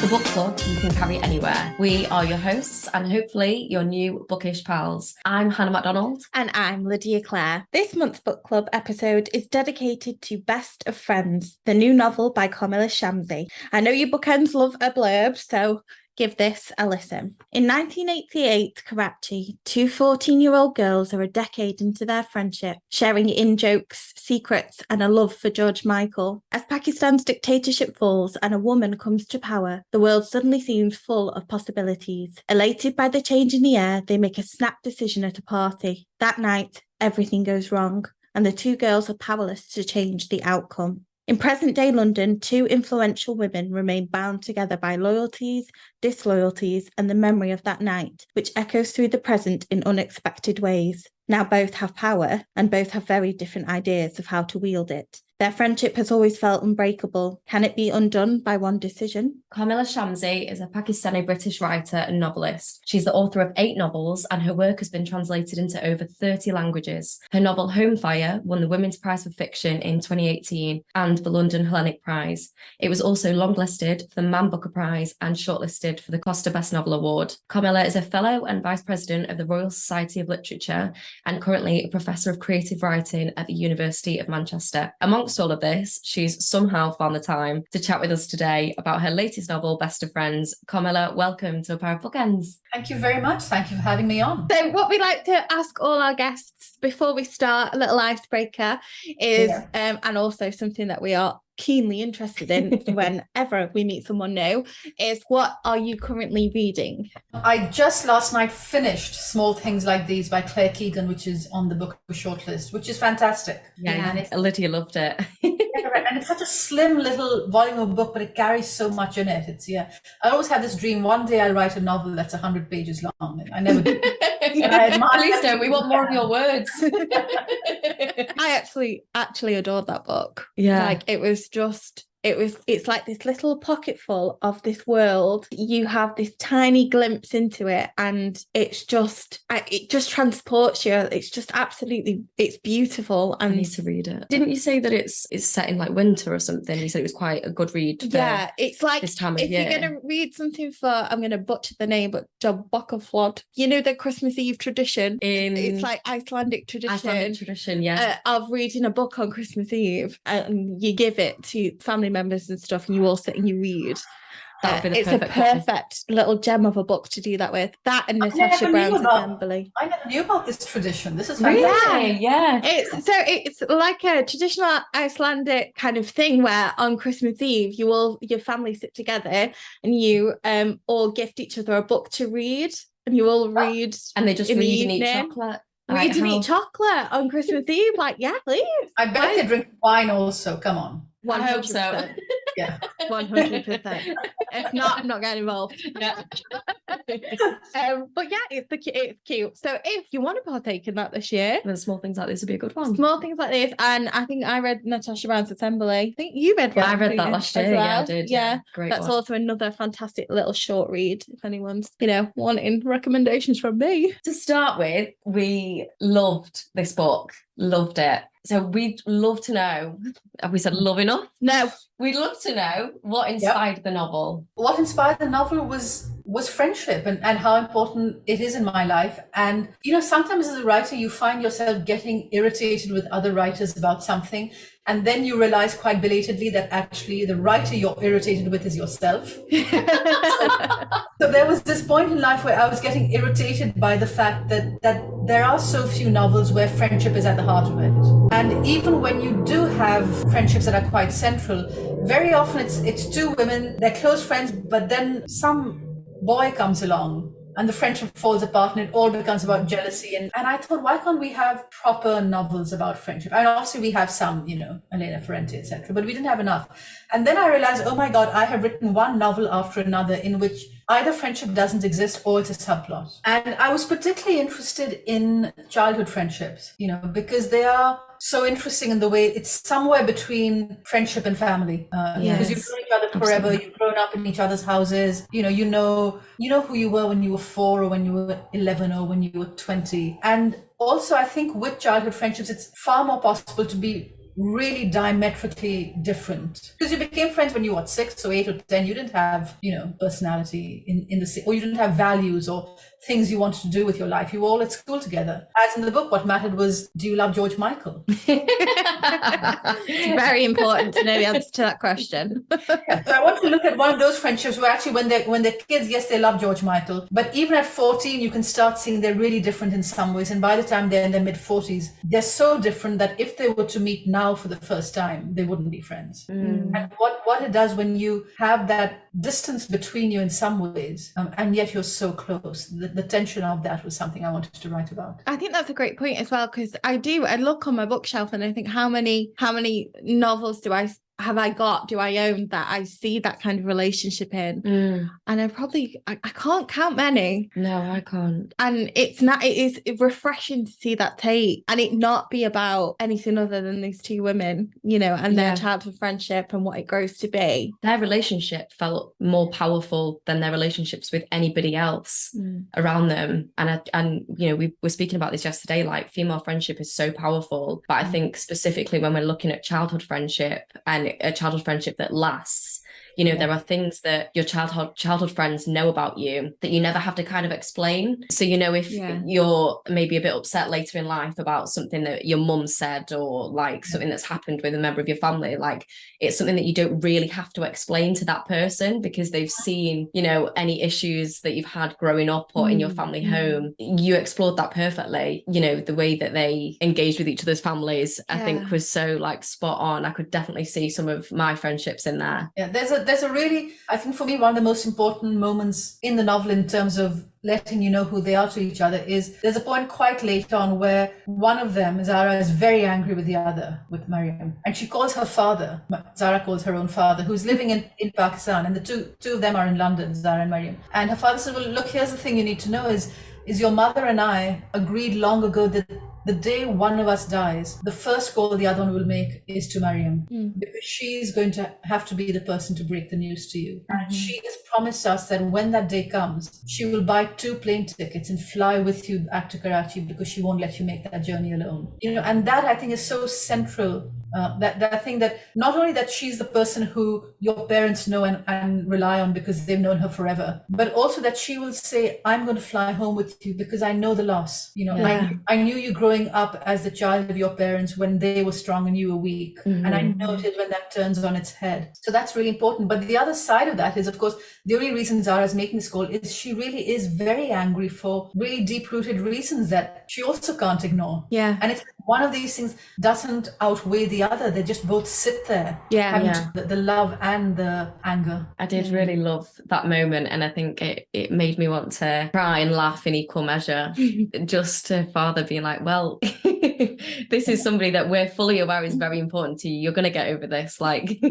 book club you can carry anywhere. We are your hosts and hopefully your new bookish pals. I'm Hannah MacDonald. And I'm Lydia Clare. This month's book club episode is dedicated to Best of Friends, the new novel by Kamila Shamsie. I know you bookends love a blurb, so give this a listen. In 1988 Karachi, two 14-year-old girls are a decade into their friendship, sharing in-jokes, secrets, and a love for George Michael. As Pakistan's dictatorship falls and a woman comes to power, the world suddenly seems full of possibilities. Elated by the change in the air, they make a snap decision at a party. That night, everything goes wrong, and the two girls are powerless to change the outcome. In present-day London, two influential women remain bound together by loyalties, disloyalties, and the memory of that night, which echoes through the present in unexpected ways. Now both have power, and both have very different ideas of how to wield it. Their friendship has always felt unbreakable. Can it be undone by one decision? Kamila Shamsie is a Pakistani-British writer and novelist. She's the author of 8 novels and her work has been translated into over 30 languages. Her novel Home Fire won the Women's Prize for Fiction in 2018 and the London Hellenic Prize. It was also longlisted for the Man Booker Prize and shortlisted for the Costa Best Novel Award. Kamila is a fellow and vice president of the Royal Society of Literature and currently a professor of creative writing at the University of Manchester. Amongst all of this, she's somehow found the time to chat with us today about her latest novel, Best of Friends. Kamila, welcome to A Pair of Bookends. Thank you very much. Thank you for having me on. So what we like to ask all our guests before we start, a little icebreaker, is, and also something that we are keenly interested in whenever we meet someone new, is what are you currently reading? I just last night finished Small Things Like These by Claire Keegan, which is on the book shortlist, which is fantastic. Yeah, Lydia loved it. And it's such a slim little volume of book, but it carries so much in it. I always had this dream, one day I'll write a novel that's 100 pages long. I never did. Please don't, we want more of your words. I actually adored that book. Yeah. Like it's like this little pocket full of this world. You have this tiny glimpse into it and it just transports you. It's just absolutely, it's beautiful. And I need to read it. Didn't you say that it's set in like winter or something? You said it was quite a good read. Yeah, it's like this time of if year. You're going to read something for, I'm going to butcher the name, but Flood. You know the Christmas Eve tradition? It's like Icelandic tradition. Yeah. Of reading a book on Christmas Eve and you give it to family members and stuff and you all sit and you read. That would be the it's perfect little gem of a book to do that with. That and Natasha Brown's Assembly. I never knew about this tradition. This is fantastic. Really? Yeah. It's like a traditional Icelandic kind of thing where on Christmas Eve your family sit together and you all gift each other a book to read and you all read and they just read and eat chocolate. Read and eat chocolate on Christmas Eve. Like, yeah, please. I bet they drink wine also. Come on. 100%. I hope so. Yeah. 100%. If not, I'm not getting involved. Yeah. But yeah, it's cute. So if you want to partake in that this year, then Small Things Like This would be a good one. Small Things Like This, and I think I read Natasha Brown's Assembly. I think you read one. I read that last year. Well. Yeah, I did. Yeah, great. That's also another fantastic little short read. If anyone's wanting recommendations from me. To start with, we loved this book. Loved it. So we'd love to know, have we said love enough? No. We'd love to know what inspired the novel. What inspired the novel was friendship and how important it is in my life. And, sometimes as a writer, you find yourself getting irritated with other writers about something. And then you realize quite belatedly that actually the writer you're irritated with is yourself. So there was this point in life where I was getting irritated by the fact that there are so few novels where friendship is at the heart of it. And even when you do have friendships that are quite central, very often it's two women, they're close friends, but then some boy comes along and the friendship falls apart and it all becomes about jealousy. And I thought, why can't we have proper novels about friendship? And obviously we have some, Elena, Ferrante, etc., but we didn't have enough. And then I realized, oh my God, I have written one novel after another in which either friendship doesn't exist or it's a subplot. And I was particularly interested in childhood friendships, because they are so interesting in the way it's somewhere between friendship and family. Because you've known each other forever, absolutely. You've grown up in each other's houses, you know who you were when you were 4 or when you were 11 or when you were 20. And also I think with childhood friendships, it's far more possible to be really diametrically different. Because you became friends when you were 6 or 8 or 10. You didn't have, personality in the, or you didn't have values or things you wanted to do with your life. You were all at school together. As in the book, what mattered was, do you love George Michael? It's very important to know the answer to that question. Yeah, so I want to look at one of those friendships where actually when they're kids, yes, they love George Michael, but even at 14, you can start seeing they're really different in some ways. And by the time they're in their mid-40s, they're so different that if they were to meet now for the first time, they wouldn't be friends. And what it does when you have that distance between you in some ways, and yet you're so close, the tension of that was something I wanted to write about. I think that's a great point as well, because I look on my bookshelf and I think how many novels do I own that I see that kind of relationship in? And I can't count many. No, I can't. And it is refreshing to see that take and it not be about anything other than these two women, and their childhood friendship and what it grows to be. Their relationship felt more powerful than their relationships with anybody else around them. And we were speaking about this yesterday, like female friendship is so powerful. But I think specifically when we're looking at childhood friendship and a childhood friendship that lasts, there are things that your childhood friends know about you that you never have to kind of explain. So, if you're maybe a bit upset later in life about something that your mum said or like something that's happened with a member of your family, like it's something that you don't really have to explain to that person because they've seen, any issues that you've had growing up or in your family home. You explored that perfectly. The way that they engaged with each other's families, I think was so like spot on. I could definitely see some of my friendships in there. Yeah, there's a really, I think for me, one of the most important moments in the novel in terms of letting you know who they are to each other is there's a point quite late on where one of them, Zara, is very angry with the other, with Mariam. And she calls her father, Zara calls her own father, who's living in Pakistan. And the two of them are in London, Zara and Mariam. And her father said, well, look, here's the thing you need to know is your mother and I agreed long ago that the day one of us dies, the first call the other one will make is to Mariam, because she's going to have to be the person to break the news to you. And she has promised us that when that day comes, she will buy 2 plane tickets and fly with you back to Karachi because she won't let you make that journey alone. And that I think is so central. That thing that not only that she's the person who your parents know and rely on because they've known her forever, but also that she will say, I'm going to fly home with you because I know the loss. I knew you growing up as the child of your parents when they were strong and you were weak. And I noted when that turns on its head. So that's really important. But the other side of that is, of course, the only reason Zara is making this call is she really is very angry for really deep-rooted reasons that she also can't ignore. Yeah. And it's one of these things doesn't outweigh the other. They just both sit there. The love and the anger. I did really love that moment. And I think it made me want to cry and laugh in equal measure. Just to father being like, well, this is somebody that we're fully aware is very important to you. You're going to get over this. Like,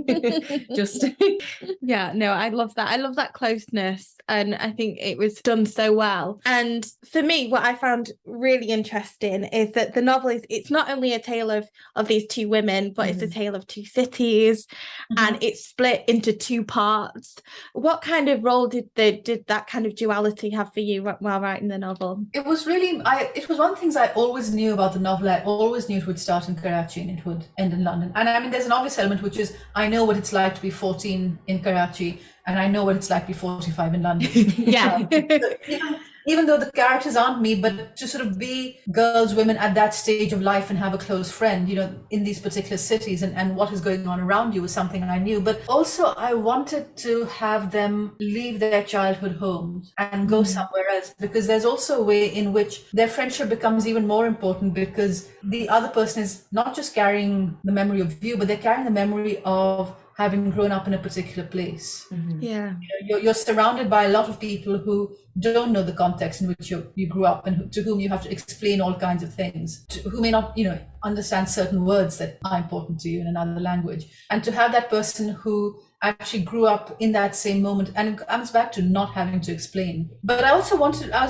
just. Yeah, no, I love that. I love that closeness. And I think it was done so well. And for me, what I found really interesting is that the novel it's not only a tale of these two women, but it's a tale of two cities, and it's split into 2 parts. What kind of role did that kind of duality have for you while writing the novel? It was really, it was one of the things I always knew about the novel. I always knew it would start in Karachi and it would end in London. And I mean, there's an obvious element, which is I know what it's like to be 14 in Karachi, and I know what it's like to be 45 in London. Yeah. Even though the characters aren't me, but to sort of be girls, women at that stage of life and have a close friend, in these particular cities and what is going on around you was something I knew. But also I wanted to have them leave their childhood homes and go somewhere else, because there's also a way in which their friendship becomes even more important, because the other person is not just carrying the memory of you, but they're carrying the memory of having grown up in a particular place. Yeah. You're surrounded by a lot of people who don't know the context in which you grew up, and to whom you have to explain all kinds of things, who may not, understand certain words that are important to you in another language. And to have that person who actually grew up in that same moment, and it comes back to not having to explain. But I was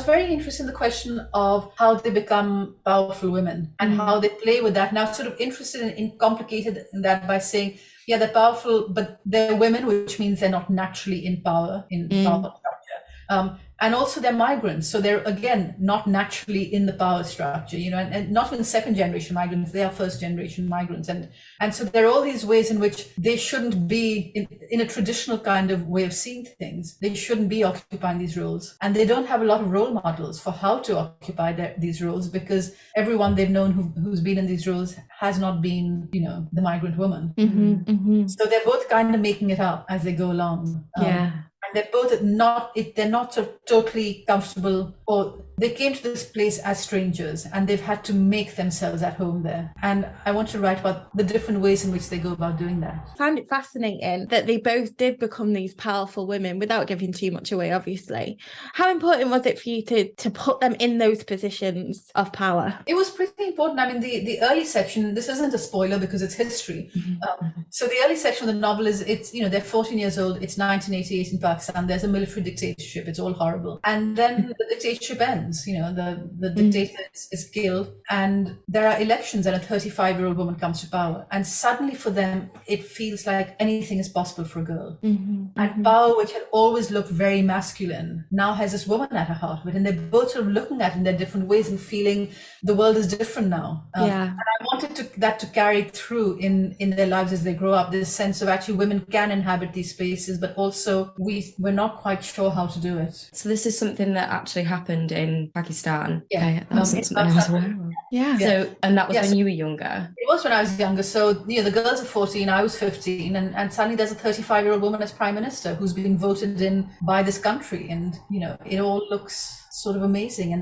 very interested in the question of how they become powerful women and how they play with that. And I was sort of interested in complicated in that by saying, yeah, they're powerful, but they're women, which means they're not naturally in power, power structure. And also they're migrants. So they're, again, not naturally in the power structure, and not even second generation migrants, they are first generation migrants. And so there are all these ways in which they shouldn't be in a traditional kind of way of seeing things. They shouldn't be occupying these roles. And they don't have a lot of role models for how to occupy these roles, because everyone they've known who's been in these roles has not been, the migrant woman. So they're both kind of making it up as they go along. And they're both they're not so totally comfortable, or they came to this place as strangers and they've had to make themselves at home there. And I want to write about the different ways in which they go about doing that. I find it fascinating that they both did become these powerful women without giving too much away, obviously. How important was it for you to put them in those positions of power? It was pretty important. I mean, the early section, this isn't a spoiler because it's history. So the early section of the novel they're 14 years old. It's 1988 in Pakistan. There's a military dictatorship. It's all horrible. And then the dictatorship ends. The dictator is killed, and there are elections, and a 35-year-old woman comes to power. And suddenly for them, it feels like anything is possible for a girl. And power, which had always looked very masculine, now has this woman at her heart of it. And they're both sort of looking at it in their different ways and feeling the world is different now. And I wanted that to carry through in their lives as they grow up, this sense of actually women can inhabit these spaces, but also we're not quite sure how to do it. So this is something that actually happened in Pakistan. Yeah. That wasn't something I was aware of. Yeah. So, and that was when you were younger? It was when I was younger. So, the girls are 14, I was 15, and suddenly there's a 35-year-old woman as prime minister who's been voted in by this country. And, it all looks sort of amazing.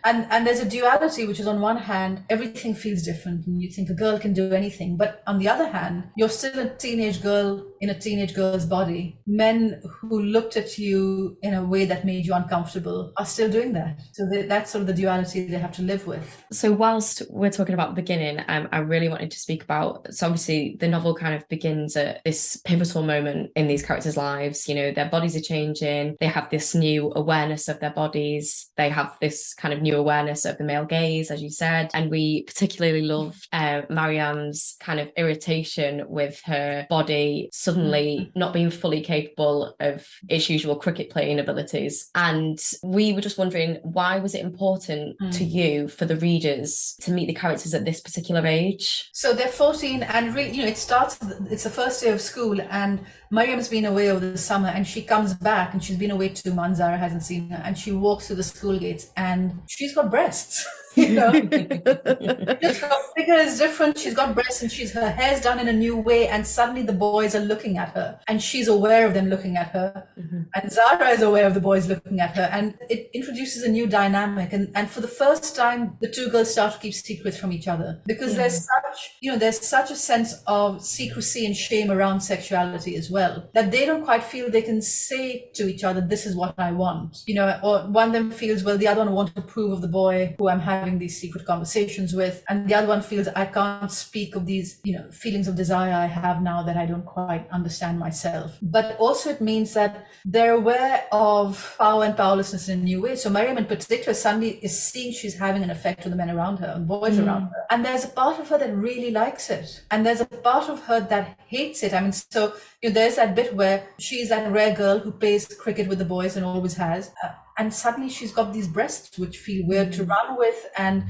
And there's a duality, which is on one hand, everything feels different and you think a girl can do anything. But on the other hand, you're still a teenage girl in a teenage girl's body. Men who looked at you in a way that made you uncomfortable are still doing that. So that's sort of the duality they have to live with. So whilst we're talking about the beginning, I really wanted to speak about, so obviously the novel kind of begins at this pivotal moment in these characters' lives. Their bodies are changing. They have this new awareness of their bodies. They have this kind of new awareness of the male gaze, as you said. And we particularly love Marianne's kind of irritation with her body suddenly not being fully capable of its usual cricket playing abilities. And we were just wondering, why was it important to you, for the readers, to meet the characters at this particular age? So they're 14, and really, it's the first day of school, and Mariam's been away over the summer, and she comes back, and she's been away 2 months. Zara hasn't seen her, and she walks through the school gates, and she's got breasts. Her figure is different. She's got breasts, and her hair's done in a new way, and suddenly the boys are looking at her, and she's aware of them looking at her, and Zara is aware of the boys looking at her, and it introduces a new dynamic. And for the first time, the two girls start to keep secrets from each other, because there's such a sense of secrecy and shame around sexuality as well, that they don't quite feel they can say to each other, this is what I want, or one of them feels, well, the other one wants to approve of the boy who I'm having these secret conversations with, and the other one feels, I can't speak of these feelings of desire I have now that I don't quite understand myself. But also it means that they're aware of power and powerlessness in a new way. So Mariam in particular suddenly is seeing she's having an effect on the men around her and boys around her, and there's a part of her that really likes it, and there's a part of her that hates it. I mean, so there's that bit where she's that rare girl who plays cricket with the boys and always has, and suddenly she's got these breasts which feel weird to run with, and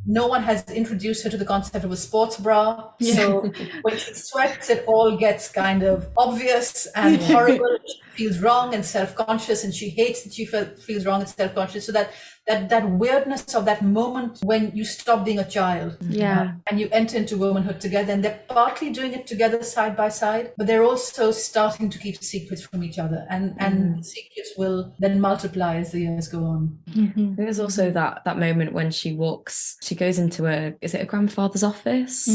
no one has introduced her to the concept of a sports bra. So when she sweats, it all gets kind of obvious and horrible. She feels wrong and self-conscious, and she hates that she feels wrong and self-conscious. So that weirdness of that moment when you stop being a child, and you enter into womanhood together, and they're partly doing it together side by side, but they're also starting to keep secrets from each other, and secrets will then multiply as the years go on. There's also that moment when she goes into is it a grandfather's office,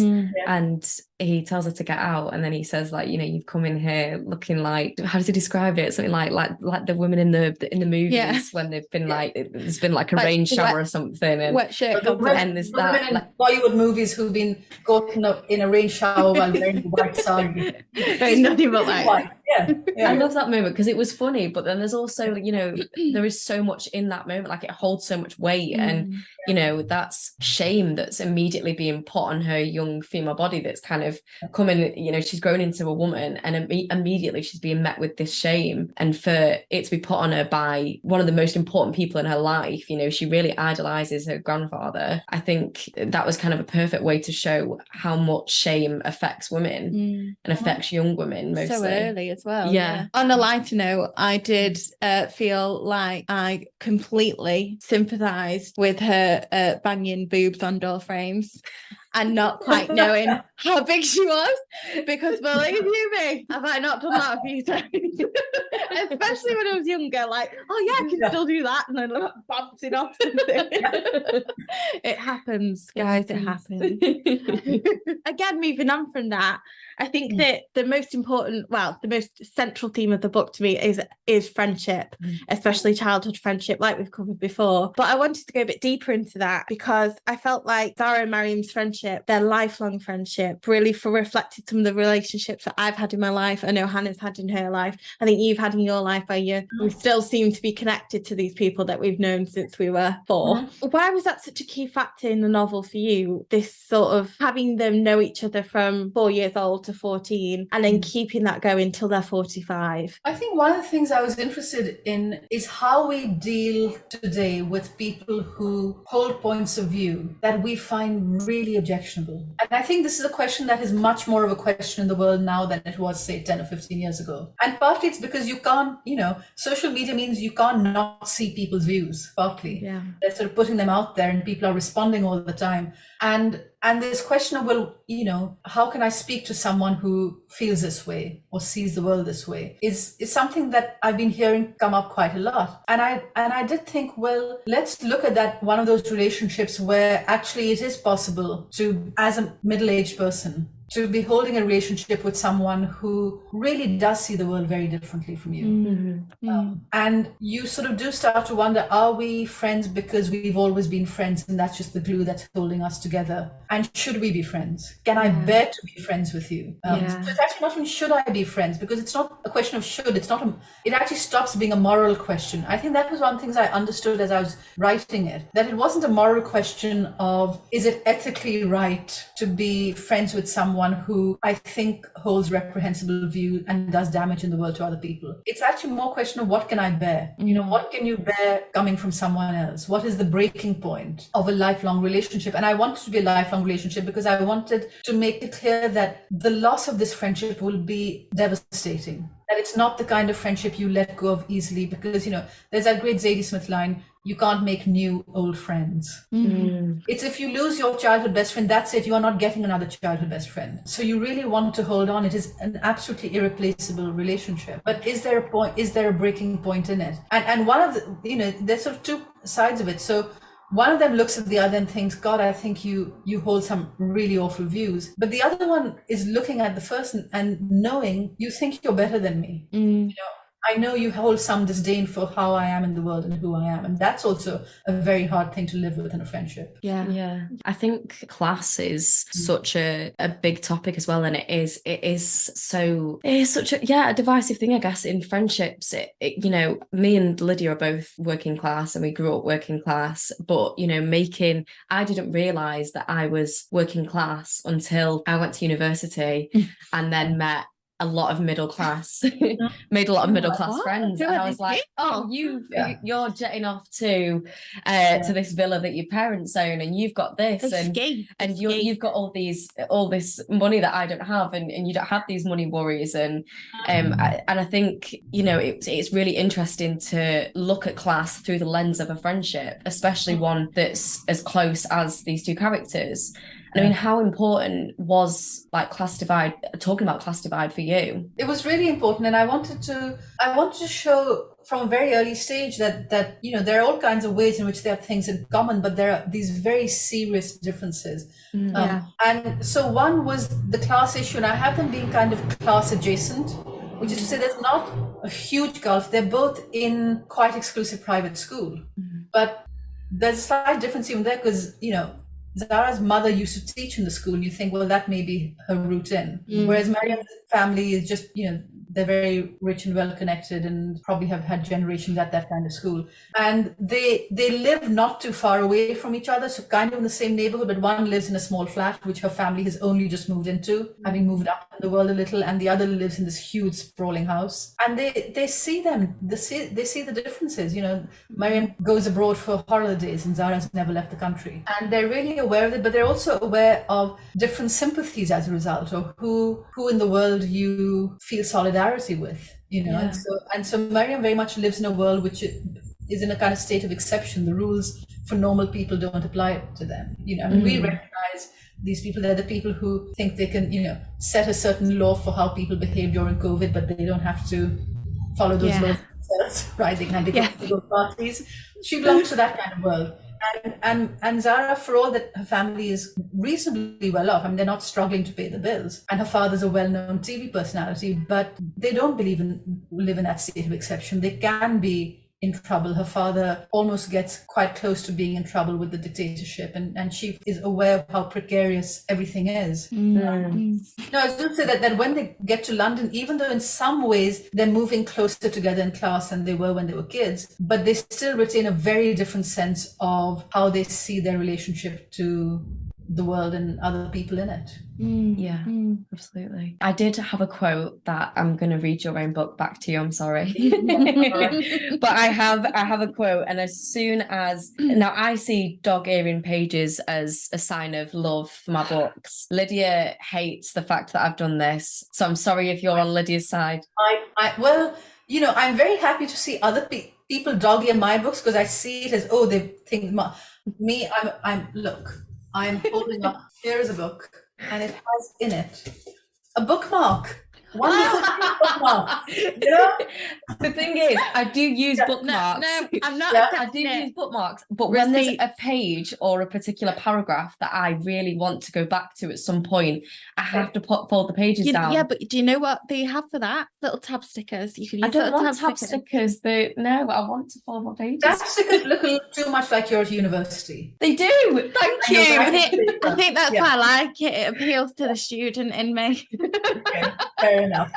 and he tells her to get out, and then he says, like, you've come in here looking like, how does he describe it? Something like the women in the movies when they've been there's been like a rain shower or something, and wet shirt. And there's that women in Bollywood movies who've been caught in a rain shower while wearing a white sari. Nothing but like. Yeah. I love that moment because it was funny, but then there's also, you know, there is so much in that moment, like it holds so much weight, and you know, that's shame that's immediately being put on her young female body that's kind of coming, you know, she's grown into a woman, and immediately she's being met with this shame, and for it to be put on her by one of the most important people in her life, you know, she really idolizes her grandfather. I think that was kind of a perfect way to show how much shame affects women and affects young women mostly. So early as well. Yeah. On a lighter note, I did feel like I completely sympathised with her banging boobs on door frames and not quite knowing how big she was, because believe you me, have I not done that a few times? Especially when I was younger, like, oh yeah, I can still do that, and then like, bouncing off something. It happens, guys, it happens. Again, moving on from that, I think that the most important, well, the most central theme of the book to me is friendship, especially childhood friendship, like we've covered before. But I wanted to go a bit deeper into that because I felt like Zara and Mariam's friendship, their lifelong friendship, really reflected some of the relationships that I've had in my life. I know Hannah's had in her life. I think you've had in your life, where we still seem to be connected to these people that we've known since we were 4. Why was that such a key factor in the novel for you? This sort of having them know each other from 4 years old to 14 and then keeping that going till they're 45. I think one of the things I was interested in is how we deal today with people who hold points of view that we find really objectionable. And I think this is a question that is much more of a question in the world now than it was, say, 10 or 15 years ago. And partly it's because you can't, you know, social media means you can't not see people's views, partly. Yeah. They're sort of putting them out there and people are responding all the time. And this question of, well, you know, how can I speak to someone who feels this way or sees the world this way is something that I've been hearing come up quite a lot. And I did think, well, let's look at that, one of those relationships where actually it is possible to, as a middle-aged person, to be holding a relationship with someone who really does see the world very differently from you. And you sort of do start to wonder, are we friends because we've always been friends and that's just the glue that's holding us together? And should we be friends? Can I bear to be friends with you? So it's actually not even should I be friends, because it's not a question of should. It actually stops being a moral question. I think that was one of the things I understood as I was writing it, that it wasn't a moral question of, is it ethically right to be friends with someone who I think holds reprehensible views and does damage in the world to other people. It's actually more a question of what can I bear? You know, what can you bear coming from someone else? What is the breaking point of a lifelong relationship? And I wanted to be a lifelong relationship because I wanted to make it clear that the loss of this friendship will be devastating. That it's not the kind of friendship you let go of easily, because, you know, there's that great Zadie Smith line, you can't make new old friends. It's if you lose your childhood best friend, that's it. You are not getting another childhood best friend. So you really want to hold on. It is an absolutely irreplaceable relationship. But is there a point? Is there a breaking point in it? And one of the, you know, there's sort of two sides of it. So one of them looks at the other and thinks, God, I think you hold some really awful views. But the other one is looking at the first and knowing you think you're better than me. You know, I know you hold some disdain for how I am in the world and who I am. And that's also a very hard thing to live with in a friendship. Yeah. I think class is such a big topic as well. And it is such a divisive thing, I guess, in friendships. You know, me and Lydia are both working class and we grew up working class, but, you know, I didn't realize that I was working class until I went to university and then met a lot of middle class, made a lot of middle class friends, and I was like, "Oh, you're jetting off to this villa that your parents own, and you've got this, and you've got all this money that I don't have, and you don't have these money worries." And I think, you know, it's really interesting to look at class through the lens of a friendship, especially one that's as close as these two characters. I mean, how important was talking about class divide for you? It was really important, and I wanted to show from a very early stage that you know, there are all kinds of ways in which they have things in common, but there are these very serious differences. And so one was the class issue, and I have them being kind of class adjacent, which is to say there's not a huge gulf. They're both in quite exclusive private school, but there's a slight difference even there because, you know, Zara's mother used to teach in the school, and you think, well, that may be her route in. Whereas Mariam's family is just, you know, they're very rich and well connected and probably have had generations at that kind of school. And they live not too far away from each other, so kind of in the same neighborhood, but one lives in a small flat, which her family has only just moved into, having moved up in the world a little, and the other lives in this huge sprawling house. And they see the differences. You know, Mariam goes abroad for holidays and Zara's never left the country. And they're really aware of it, but they're also aware of different sympathies as a result, or who in the world you feel solidarity with, you know. Yeah. And so Mariam very much lives in a world which is in a kind of state of exception. The rules for normal people don't apply to them. You know, I mean, we recognize these people. They're the people who think they can, you know, set a certain law for how people behave during COVID, but they don't have to follow those laws themselves, right? They can go to those parties. She belongs to that kind of world. And Zara, for all that her family is reasonably well off, I mean, they're not struggling to pay the bills. And her father's a well-known TV personality, but they don't live in that state of exception. They can be in trouble. Her father almost gets quite close to being in trouble with the dictatorship, and she is aware of how precarious everything is. No, I was going to say that when they get to London, even though in some ways they're moving closer together in class than they were when they were kids, but they still retain a very different sense of how they see their relationship to the world and other people in it. Absolutely. I did have a quote that I'm going to read your own book back to you. I'm sorry. But I have a quote, and as soon as now I see dog earing pages as a sign of love for my books. Lydia hates the fact that I've done this, so I'm sorry if you're on Lydia's side. Well, you know, I'm very happy to see other people dog ear my books, because I see it as, oh, they think me. I'm holding up, here is a book, and it has in it a bookmark. Wonderful bookmark. You know? The thing is, I do use bookmarks. No, I'm not. I do use bookmarks, but when there's a page or a particular paragraph that I really want to go back to at some point, I have to fold the pages down. Yeah, but do you know what they have for that? Little tab stickers. You can use. I don't want tab stickers. No, I want to fold my pages. Tab stickers look too much like you're at university. They do. Thank you. I think that's why I like it. It appeals to the student in me. Okay, fair enough.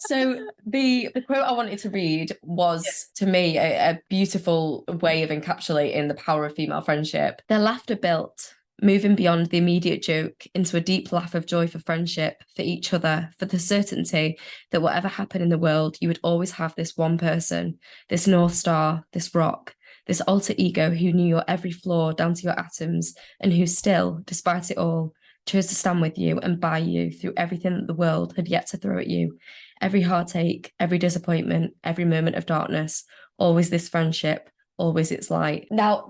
So the quote I wanted to read was, to me, a beautiful way of encapsulating the power of female friendship. Their laughter built, moving beyond the immediate joke into a deep laugh of joy for friendship, for each other, for the certainty that whatever happened in the world, you would always have this one person, this North Star, this rock, this alter ego who knew your every flaw down to your atoms, and who still, despite it all, chose to stand with you and by you through everything that the world had yet to throw at you. Every heartache, every disappointment, every moment of darkness, always this friendship, always its light. Now,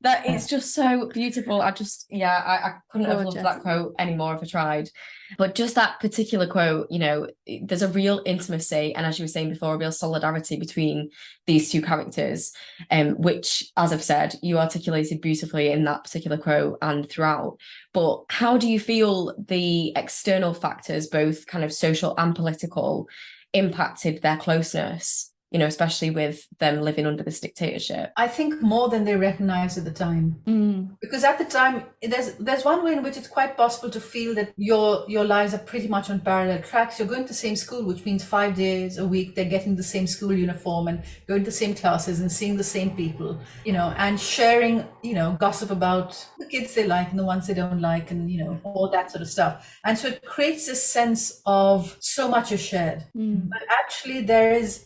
that is just so beautiful. I couldn't have loved that quote anymore if I tried. But just that particular quote, you know, there's a real intimacy, and as you were saying before, a real solidarity between these two characters, which, as I've said, you articulated beautifully in that particular quote and throughout. But how do you feel the external factors, both kind of social and political, impacted their closeness? You know, especially with them living under this dictatorship? I think more than they recognized at the time. Because at the time, there's one way in which it's quite possible to feel that your lives are pretty much on parallel tracks. You're going to the same school, which means 5 days a week, they're getting the same school uniform and going to the same classes and seeing the same people, you know, and sharing, you know, gossip about the kids they like and the ones they don't like, and, you know, all that sort of stuff. And so it creates this sense of so much is shared. But actually there's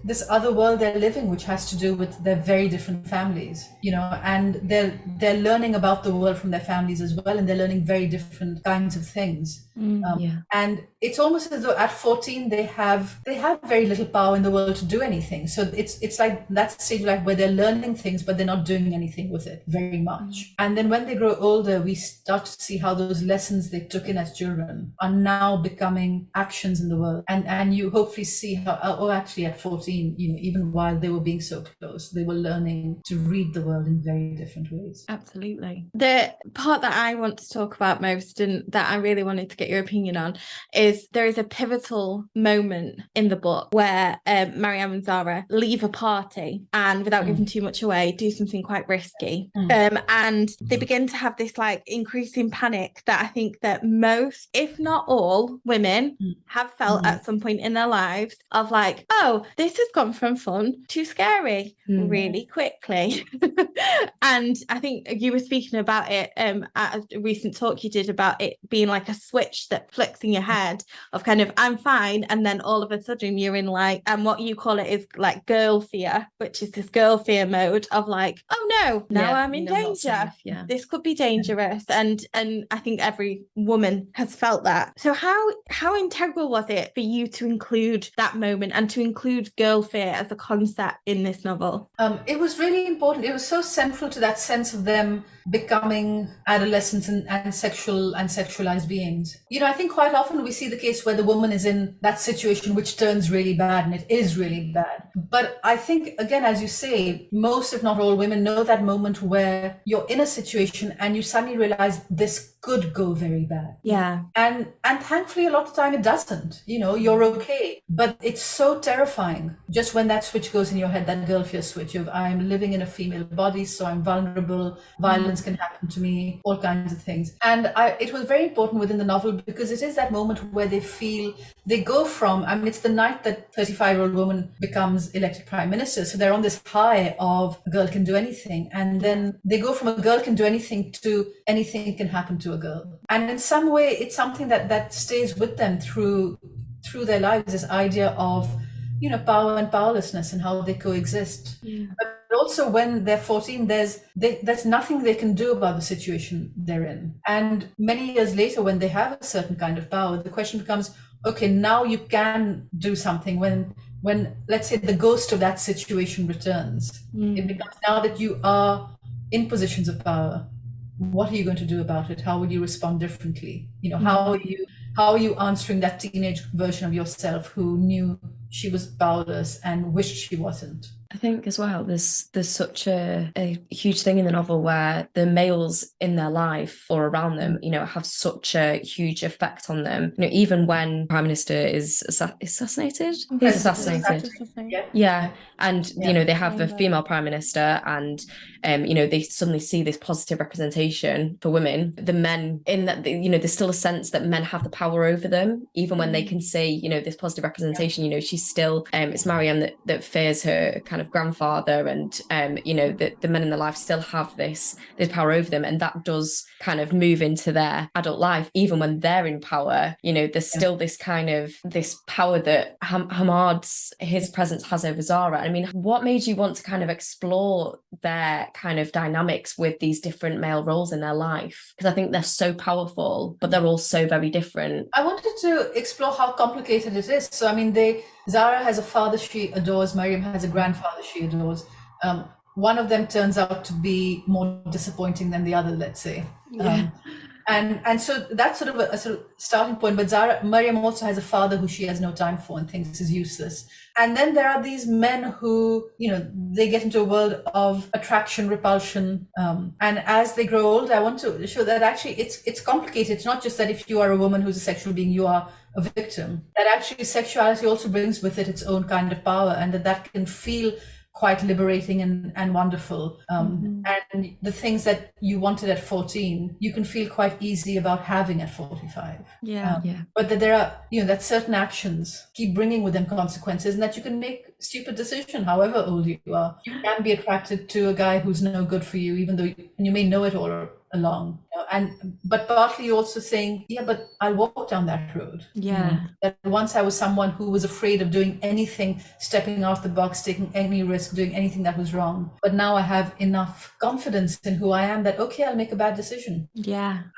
this other world they're living, which has to do with their very different families, you know, and they're learning about the world from their families as well, and they're learning very different kinds of things. And it's almost as though at 14 they have very little power in the world to do anything. So it's like that stage of life where they're learning things, but they're not doing anything with it very much. And then when they grow older, we start to see how those lessons they took in as children are now becoming actions in the world. And you hopefully see how, oh, actually at 14 14, even while they were being so close, they were learning to read the world in very different ways. Absolutely. The part that I want to talk about most and that I really wanted to get your opinion on is there is a pivotal moment in the book where Mariam and Zara leave a party and, without giving too much away, do something quite risky. And they begin to have this like increasing panic that I think that most, if not all, women have felt at some point in their lives of like, oh, this has gone from fun to scary really quickly. And I think you were speaking about it at a recent talk you did about it being like a switch that flicks in your head of kind of, I'm fine, and then all of a sudden you're in like, and what you call it is like girl fear, which is this girl fear mode of like, oh no, now I'm in danger. This could be dangerous. And I think every woman has felt that. So how integral was it for you to include that moment and to include girl fear as a concept in this novel? It was really important. It was so central to that sense of them becoming adolescents and sexualized beings. I think quite often we see the case where the woman is in that situation which turns really bad, and it is really bad. But I think, again, as you say, most, if not all, women know that moment where you're in a situation and you suddenly realize this could go very bad. Yeah. And thankfully a lot of the time it doesn't. You're okay. But it's so terrifying just when that switch goes in your head, that girl fear switch of I'm living in a female body, so I'm vulnerable, violence can happen to me, all kinds of things. And it was very important within the novel because it is that moment where they go from, it's the night that 35-year-old woman becomes elected prime minister. So they're on this high of a girl can do anything. And then they go from a girl can do anything to anything can happen to a girl. And in some way, it's something that stays with them through their lives, this idea of, power and powerlessness and how they coexist. But also when they're 14, there's nothing they can do about the situation they're in. And many years later, when they have a certain kind of power, the question becomes, okay, now you can do something when let's say the ghost of that situation returns. It becomes, now that you are in positions of power, what are you going to do about it? How would you respond differently? How are you answering that teenage version of yourself who knew she was powerless and wished she wasn't? I think as well, there's such a huge thing in the novel where the males in their life or around them, have such a huge effect on them. Even when Prime Minister is assassinated, he's assassinated. Yeah. And, they have a female Prime Minister and, they suddenly see this positive representation for women. The men in that, there's still a sense that men have the power over them, even when they can see, this positive representation, she's still, it's Mariam that fears her kind of grandfather, and the men in their life still have this power over them, and that does kind of move into their adult life. Even when they're in power, there's still this kind of this power that Hamad's his presence has over Zara. What made you want to kind of explore their kind of dynamics with these different male roles in their life? Because I think they're so powerful, but they're all so very different. I wanted to explore how complicated it is. So Zara has a father she adores, Mariam has a grandfather she adores. One of them turns out to be more disappointing than the other, let's say. And so that's sort of a sort of starting point. But Mariam also has a father who she has no time for and thinks is useless. And then there are these men who, they get into a world of attraction, repulsion. And as they grow old, I want to show that actually it's complicated. It's not just that if you are a woman who's a sexual being, you are a victim. That actually sexuality also brings with it its own kind of power, and that can feel quite liberating and wonderful. And the things that you wanted at 14, you can feel quite easy about having at 45. But that there are, that certain actions keep bringing with them consequences, and that you can make stupid decision however old you are. You can be attracted to a guy who's no good for you, even though you may know it all along. But partly you're also saying, but I'll walk down that road. That once I was someone who was afraid of doing anything, stepping out the box, taking any risk, doing anything that was wrong. But now I have enough confidence in who I am that, okay, I'll make a bad decision.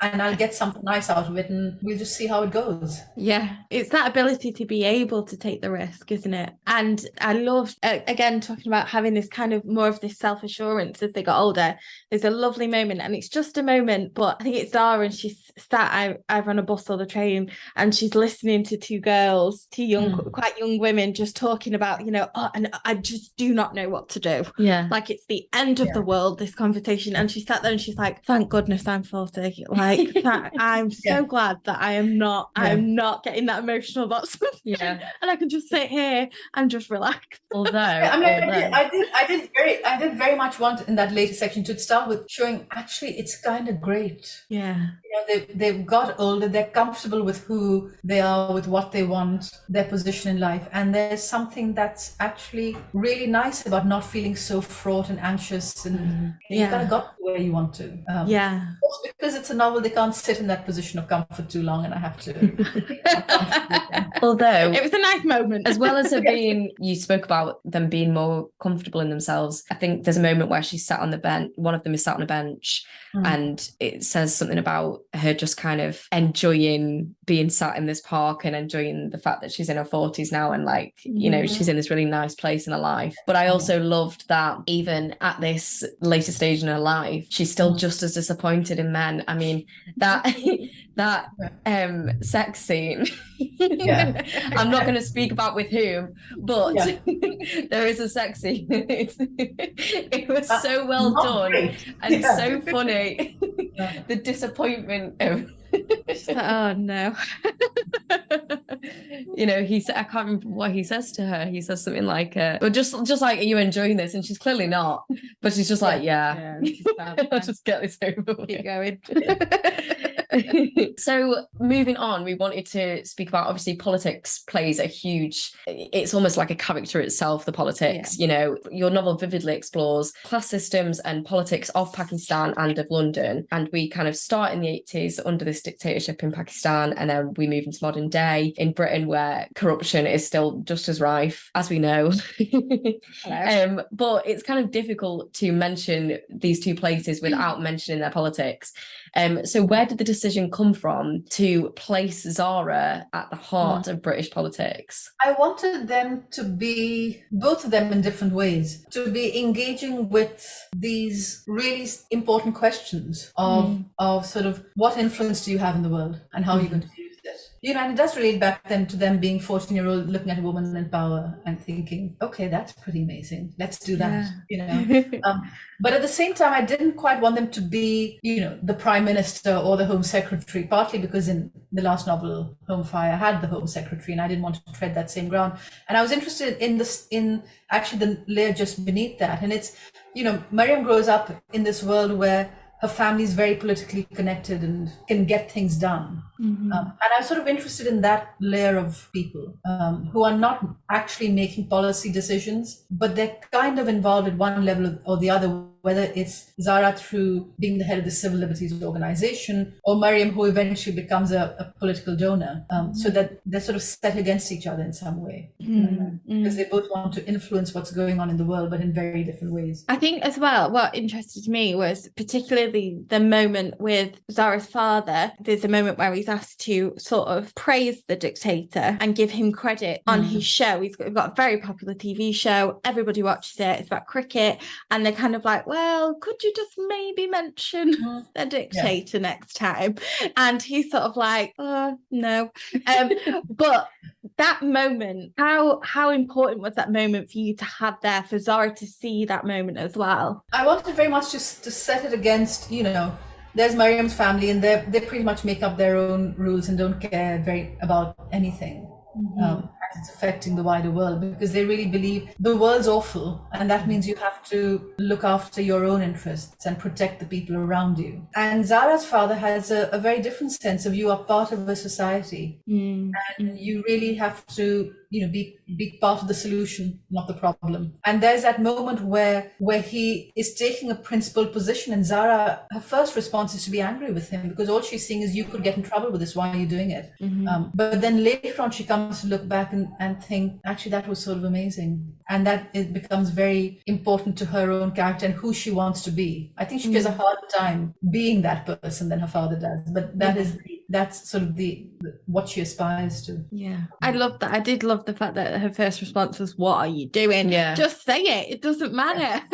And I'll get something nice out of it, and we'll just see how it goes. It's that ability to be able to take the risk, isn't it? And I love, again, talking about having this kind of more of this self-assurance as they got older. There's a lovely moment, and it's just a moment, but think it's Zara, and she's sat either on a bus or the train, and she's listening to two quite young women just talking about, and I just do not know what to do. Yeah. Like, it's the end of the world, this conversation. And she sat there and she's like, thank goodness I'm 40. Like, I'm so glad that I'm not getting that emotional about something. Yeah. And I can just sit here and just relax. Although, I did very much want in that later section to start with showing actually it's kind of great. Yeah. They've got older, they're comfortable with who they are, with what they want, their position in life. And there's something that's actually really nice about not feeling so fraught and anxious, and you kind of got to where you want to. Also because it's a novel, they can't sit in that position of comfort too long, and I have to. Although it was a nice moment. As well as her being, you spoke about them being more comfortable in themselves. I think there's a moment where she's sat on the bench, one of them is sat on a bench, and it says something about her just kind of enjoying being sat in this park and enjoying the fact that she's in her 40s now, and like, she's in this really nice place in her life. But I also loved that even at this later stage in her life, she's still just as disappointed in men. I mean, that sex scene, I'm not going to speak about with whom, but there is a sex scene. It was so well done and so funny. The disappointment of oh no. I can't remember what he says to her. He says something like, "But just like, are you enjoying this?" And she's clearly not, but she's just like, "Yeah, I'll just get this over with." Keep going. So moving on, we wanted to speak about, obviously, politics plays a huge, it's almost like a character itself, the politics. Your novel vividly explores class systems and politics of Pakistan and of London, and we kind of start in the 80s under this dictatorship in Pakistan, and then we move into modern day in Britain, where corruption is still just as rife, as we know. But it's kind of difficult to mention these two places without mentioning their politics. So where did the decision come from to place Zara at the heart of British politics? I wanted them to be, both of them in different ways, to be engaging with these really important questions of sort of what influence do you have in the world and how are you going to use it? And it does relate back then to them being 14-year-old looking at a woman in power and thinking, okay, that's pretty amazing. Let's do that, But at the same time, I didn't quite want them to be, the prime minister or the home secretary, partly because in the last novel, Home Fire, had the home secretary, and I didn't want to tread that same ground. And I was interested in actually the layer just beneath that. And it's, Mariam grows up in this world where her family is very politically connected and can get things done. And I'm sort of interested in that layer of people who are not actually making policy decisions, but they're kind of involved at one level or the other, whether it's Zara through being the head of the Civil Liberties Organization, or Mariam, who eventually becomes a political donor, so that they're sort of set against each other in some way, because they both want to influence what's going on in the world, but in very different ways. I think as well, what interested me was particularly the moment with Zara's father. There's a moment where he's asked to sort of praise the dictator and give him credit on his show. He's got a very popular TV show. Everybody watches it. It's about cricket. And they're kind of like, well, could you just maybe mention the dictator next time? And he's sort of like, oh, no. But that moment, how important was that moment for you to have there, for Zara to see that moment as well? I wanted very much just to set it against, there's Mariam's family, and they pretty much make up their own rules and don't care very about anything as it's affecting the wider world, because they really believe the world's awful, and that means you have to look after your own interests and protect the people around you. And Zara's father has a very different sense of, you are part of a society, and you really have to be part of the solution, not the problem. And there's that moment where he is taking a principled position, and Zara, her first response is to be angry with him, because all she's seeing is, you could get in trouble with this, why are you doing it? But then later on she comes to look back and think, actually that was sort of amazing, and that it becomes very important to her own character and who she wants to be. I think she has a harder time being that person than her father does, but that's sort of what she aspires to. I love that. I did love the fact that her first response was, what are you doing? Just say it doesn't matter.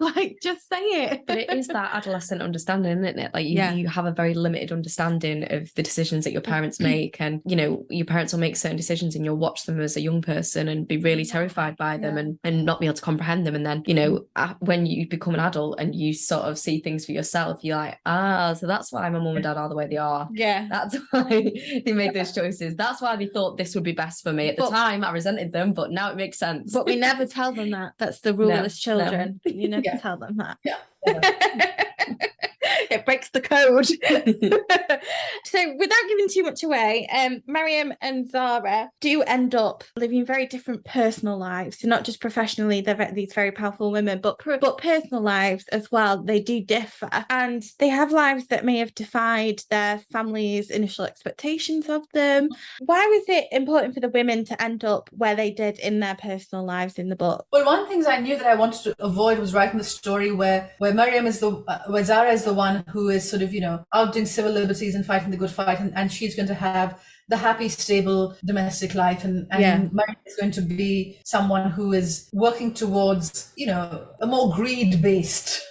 Like, just say it. But it is that adolescent understanding, isn't it? Like you have a very limited understanding of the decisions that your parents make. And, you know, your parents will make certain decisions and you'll watch them as a young person and be really terrified by them and not be able to comprehend them. And then, you know, when you become an adult and you sort of see things for yourself, you're like, so that's why my mum and dad are the way they are. Yeah. That's why they made those choices. That's why they thought this would be best for me. At the time, I resented them, but now it makes sense. But we never tell them that. That's the rule as children. No. You never tell them that. Yeah. It breaks the code. So without giving too much away, Mariam and Zara do end up living very different personal lives. So not just professionally, they're these very powerful women, but personal lives as well. They do differ, and they have lives that may have defied their family's initial expectations of them. Why was it important for the women to end up where they did in their personal lives in the book? Well, one of the things I knew that I wanted to avoid was writing the story where Mariam is where Zara is the one who is sort of, you know, out doing civil liberties and fighting the good fight, and she's going to have the happy, stable domestic life, and Mariam is going to be someone who is working towards, you know, a more greed-based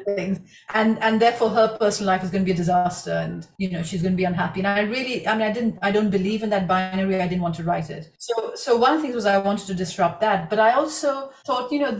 things, and therefore her personal life is going to be a disaster, and, you know, she's going to be unhappy. And I don't believe in that binary. I didn't want to write it. So one of the things was I wanted to disrupt that, but I also thought, you know,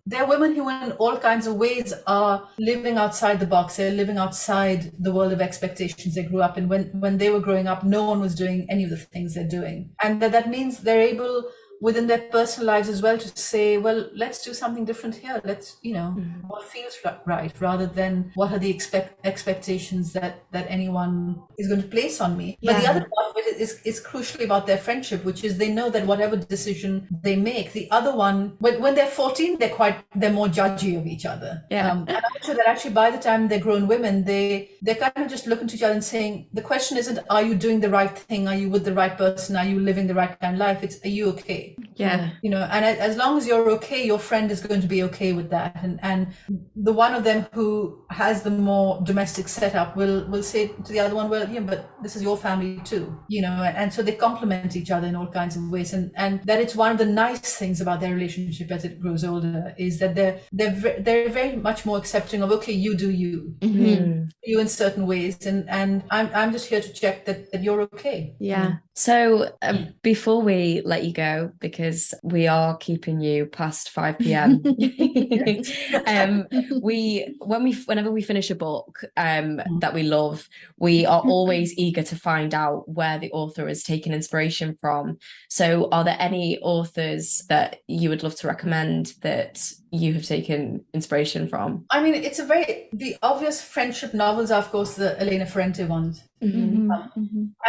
there are women who in all kinds of ways are living outside the box. They're living outside the world of expectations they grew up in. When they were growing up, no one was doing any of the things they're doing, and that means they're able within their personal lives as well to say, well, let's do something different here. Let's, you know, what feels right, rather than what are the expectations that anyone is going to place on me. But the other part of it is crucially about their friendship, which is they know that whatever decision they make, the other one, when they're 14, they're more judgy of each other. And I'm sure that actually by the time they're grown women, they're kind of just looking to each other and saying, the question isn't, are you doing the right thing? Are you with the right person? Are you living the right kind of life? It's, are you okay? You know, and as long as you're okay, your friend is going to be okay with that, and the one of them who has the more domestic setup will say to the other one, well, yeah, but this is your family too, you know, and so they complement each other in all kinds of ways, and that it's one of the nice things about their relationship as it grows older is that they're very much more accepting of, okay, you do you, you in certain ways, and I'm just here to check that you're okay. So before we let you go, because we are keeping you past 5 p.m. Whenever we finish a book that we love, we are always eager to find out where the author has taken inspiration from. So are there any authors that you would love to recommend that you have taken inspiration from? I mean, the obvious friendship novels are, of course, the Elena Ferrante ones. And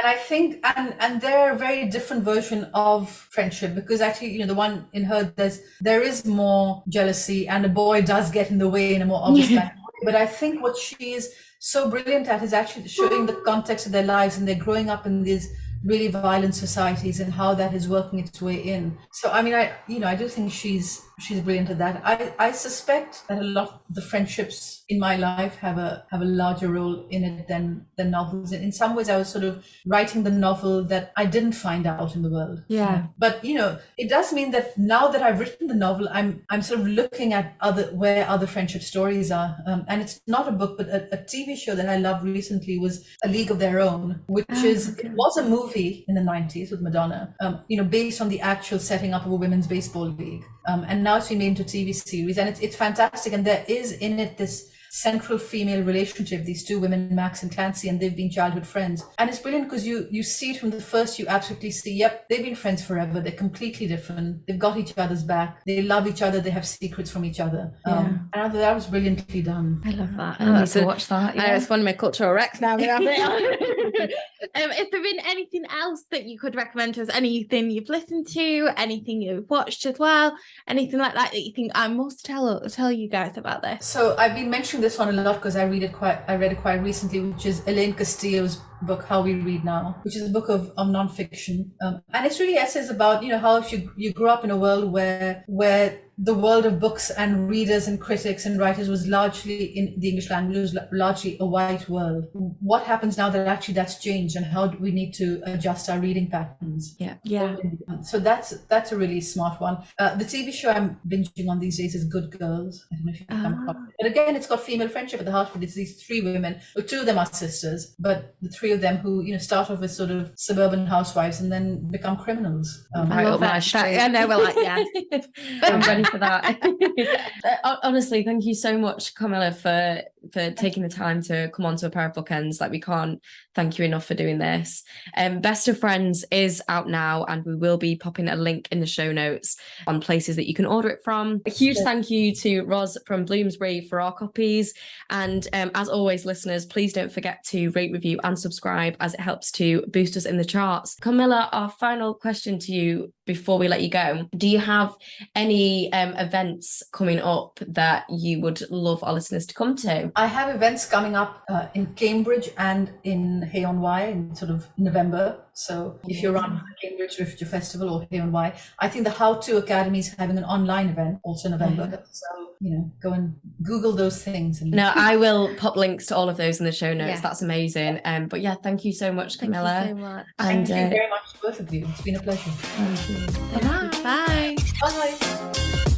I think, and they're a very different version of friendship, because actually, you know, the one in her, there is more jealousy, and the boy does get in the way in a more obvious kind of way. But I think what she is so brilliant at is actually showing the context of their lives, and they're growing up in these really violent societies and how that is working its way in. So I mean, I do think she's brilliant at that. I suspect that a lot of the friendships in my life have a larger role in it than novels. In some ways, I was sort of writing the novel that I didn't find out in the world. But you know, it does mean that now that I've written the novel, I'm sort of looking at where other friendship stories are. And it's not a book, but a TV show that I loved recently was A League of Their Own, which it was a movie in the 90s with Madonna, you know, based on the actual setting up of a women's baseball league. And now it's been made into a TV series, and it's fantastic. And there is in it this central female relationship, these two women, Max and Clancy, and they've been childhood friends. And it's brilliant because you see it from the first, you absolutely see, yep, they've been friends forever. They're completely different. They've got each other's back. They love each other. They have secrets from each other. And I thought that was brilliantly done. I love that. I need to watch that. It's one of my cultural recs now. Has there been anything else that you could recommend to us? Anything you've listened to? Anything you've watched as well? Anything like that you think I must tell you guys about this? So I've been mentioning this one a lot because I read it quite recently, which is Elaine Castillo's book, How We Read Now, which is a book of non-fiction. And it's really essays about, how if you grew up in a world where the world of books and readers and critics and writers was largely in the English language, was largely a white world. What happens now that actually that's changed, and how do we need to adjust our reading patterns? Yeah. So that's a really smart one. The TV show I'm binging on these days is Good Girls. I don't know if you've come across it. But again, it's got female friendship at the heart of it. It's these three women, well, two of them are sisters, but the three of them who, start off as sort of suburban housewives and then become criminals. I love that. I know, we're like, yeah. I'm ready for that. Honestly, thank you so much, Kamila, for taking the time to come on to A Pair of Bookends. Like, we can't thank you enough for doing this. Best of Friends is out now, and we will be popping a link in the show notes on places that you can order it from. A huge thank you to Roz from Bloomsbury for our copies, and as always, listeners, please don't forget to rate, review and subscribe, as it helps to boost us in the charts. Kamila, our final question to you before we let you go: do you have any events coming up that you would love our listeners to come to? I have events coming up in Cambridge and in Hay-on-Wye in sort of November. So if you're around the Cambridge Literature Festival or Hay-on-Wye, I think the How To Academy is having an online event also in November. So, go and Google those things. No, I will pop links to all of those in the show notes. That's amazing. But yeah, thank you so much, Kamila. Thank you so much. And thank you very much to both of you. It's been a pleasure. Thank you. Bye. Bye.